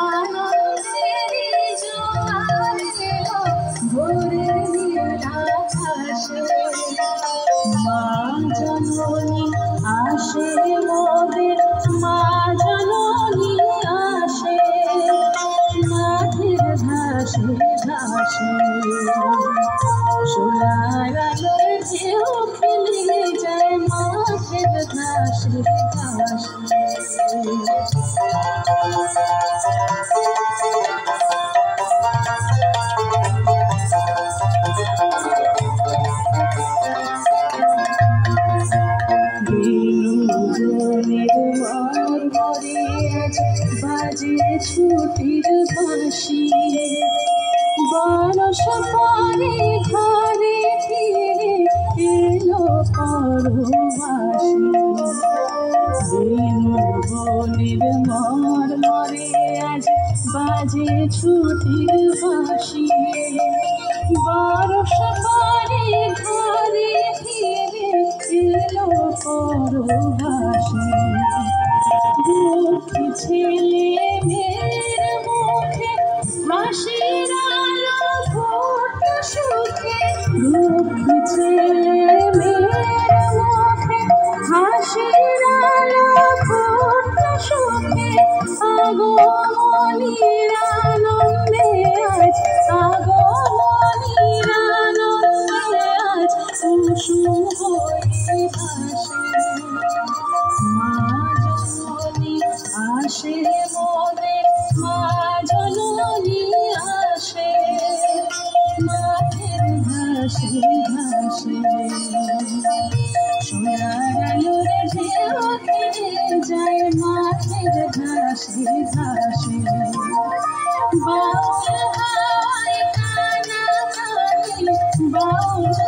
আনন্দেরই জোয়ার এলো ভোরের নীল আকাশে। মা জননী আসে মোদের, মা জননী আসে মাঠের ঘাসে ঘাসে। সোনার আলোয় ঢেউ খেলে যায় মাঠের ঘাসে ঘাসে। বাজে ছুটির বাঁশি, বরষ পরে ঘরে ফিরে এলো পরবাসী। বনের মর্মরে আজ বাজে ছুটির বাঁশি, বরষ পরে ঘরে ফিরে এলো পরবাসী। দুঃখী ছেলে মেয়ের মুখে হাসির আলো ফোটে সুখে। দুঃখী ছেলে মেয়ের মুখে হাসির আলো ফোটে সুখে। আগমনীর আনন্দে আজ, আগমনীর আনন্দে আজ কুসুম হয়ে ভাসে। মা জননী আসে মোদের, মা জননী আসে মাঠের ঘাসে ঘাসে। সোনার আলোর ঢেউ খেলে যায় মাঠের ঘাসে ঘাসে। বাউল হাওয়ায় কানা কানে, বাউল